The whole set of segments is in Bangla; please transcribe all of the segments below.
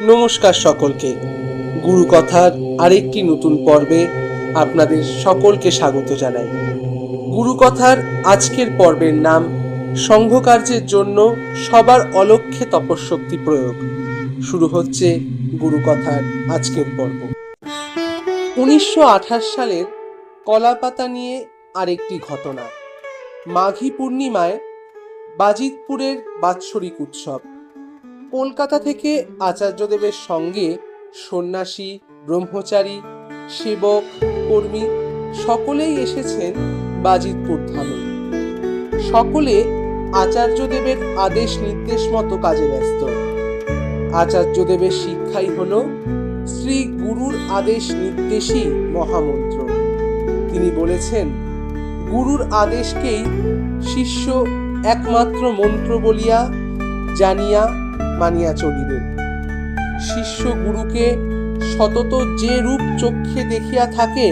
নমস্কার সকলকে। গুরুকথার আরেকটি নতুন পর্বে আপনাদের সকলকে স্বাগত জানাই। গুরুকথার আজকের পর্বের নাম সংঘকার্যের জন্য সবার অলক্ষ্যে তপঃশক্তি প্রয়োগ। শুরু হচ্ছে গুরুকথার আজকের পর্ব। 1928 সালের কলাপাতা নিয়ে আরেকটি ঘটনা। মাঘী পূর্ণিমায় বাজিতপুরের বাৎসরিক উৎসব। কলকাতা থেকে আচার্যদেবের সঙ্গে সন্ন্যাসী, ব্রহ্মচারী, সেবক, কর্মী সকলেই এসেছেন বাজিতপুর ধামে। সকলে আচার্যদেবের আদেশ নির্দেশ মতো কাজে ব্যস্ত। আচার্যদেবের শিক্ষাই হল শ্রী গুরুর আদেশ নির্দেশই মহামন্ত্র। তিনি বলেছেন, গুরুর আদেশকেই শিষ্য একমাত্র মন্ত্র বলিয়া জানিয়া মানিয়া চলিবে। শিষ্য গুরুকে সতত যে রূপ চক্ষে দেখিয়া থাকে,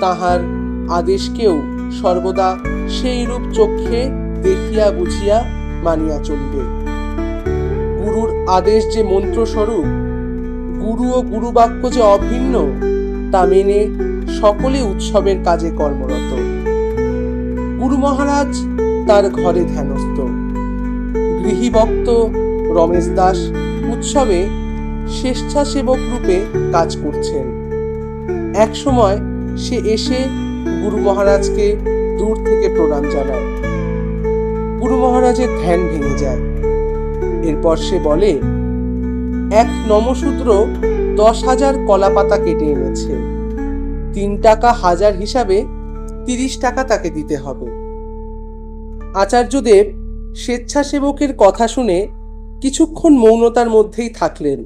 তাহার আদেশকেও সর্বদা সেই রূপ চক্ষে দেখিয়া বুঝিয়া মানিয়া চলিবে। গুরুর আদেশ যে মন্ত্রস্বরূপ, গুরু ও গুরুবাক্য যে অভিন্ন, তা মেনে সকলে উৎসবের কাজে কর্মরত। গুরু মহারাজ তার ঘরে ধ্যানস্থ। গৃহীভক্ত রমেশ দাস উৎসবে স্বেচ্ছাসেবক রূপে কাজ করছেন। এক সময় সে এসে গুরু মহারাজকে দূর থেকে প্রণাম জানায়। গুরু মহারাজের ধ্যান ভেঙে যায়। এরপর সে বলে, এক নমশূদ্র 10,000 কলাপাতা কেটে এনেছে। 3 টাকা হাজার হিসাবে 30 টাকা তাকে দিতে হবে। আচার্যদেব স্বেচ্ছাসেবকের কথা শুনে কিছুক্ষণ মৌনতার মধ্যেই থাকলেন।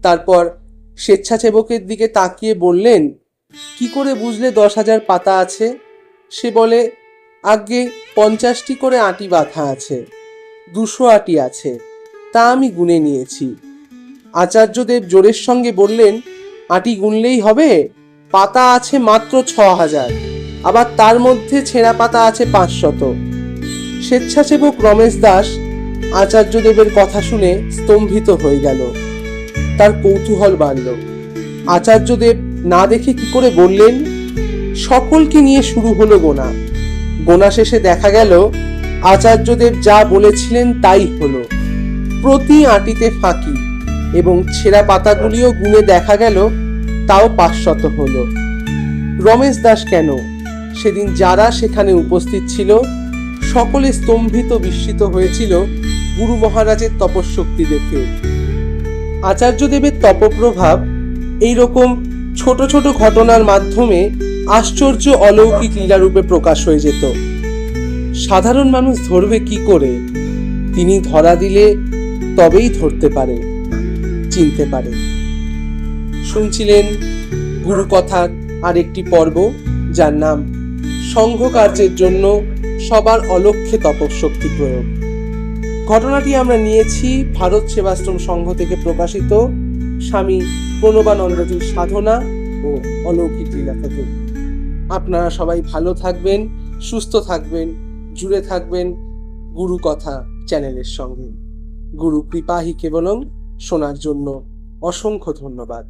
তারপর স্বেচ্ছাসেবকের দিকে তাকিয়ে বললেন, কি করে বুঝলে 10,000 পাতা আছে? সে বলে, আজ্ঞে 50টি করে আঁটি বাঁধা আছে, 200 আঁটি আছে, তা আমি গুনে নিয়েছি। আচার্যদেব জোরের সঙ্গে বললেন, আঁটি গুনলেই হবে? পাতা আছে মাত্র 6,000, আবার তার মধ্যে ছেঁড়া পাতা আছে 500। স্বেচ্ছাসেবক রমেশ দাস আচার্যদেবের কথা শুনে স্তম্ভিত হয়ে গেল। তার কৌতূহল বাড়ল। আচার্যদেব না দেখে কি করে বললেন? সকলকে নিয়ে শুরু হলো গোনা। গোনা শেষে দেখা গেল আচার্যদেব যা বলেছিলেন তাই হলো। প্রতি আঁটিতে ফাঁকি, এবং ছেঁড়া পাতাগুলিও গুনে দেখা গেল তাও 500 হলো। রমেশ দাস কেন, সেদিন যারা সেখানে উপস্থিত ছিল সকলে স্তম্ভিত বিস্মিত হয়েছিল গুরু মহারাজের তপঃশক্তি দেখে। আচার্যদেবের তপপ্রভাব এইরকম ছোট ছোট ঘটনার মাধ্যমে আশ্চর্য অলৌকিক লীলারূপে প্রকাশ হয়ে যেত। সাধারণ মানুষ ধরবে কি করে? তিনি ধরা দিলে তবেই ধরতে পারে, চিনতে পারে। শুনছিলেন গুরুকথার আরেকটি পর্ব, যার নাম সংঘকার্যের জন্য সবার অলক্ষ্যে তপঃশক্তি প্রয়োগ। ঘটনাটি আমরা নিয়েছি ভারত সেবাশ্রম সংঘ থেকে প্রকাশিত স্বামী প্রণবানন্দজির সাধনা ও অলৌকিক লীলা থেকে। আপনারা সবাই ভালো থাকবেন, সুস্থ থাকবেন, জুড়ে থাকবেন গুরুকথা চ্যানেলের সঙ্গে। গুরু কৃপা হি কেবলম শোনার জন্য অসংখ্য ধন্যবাদ।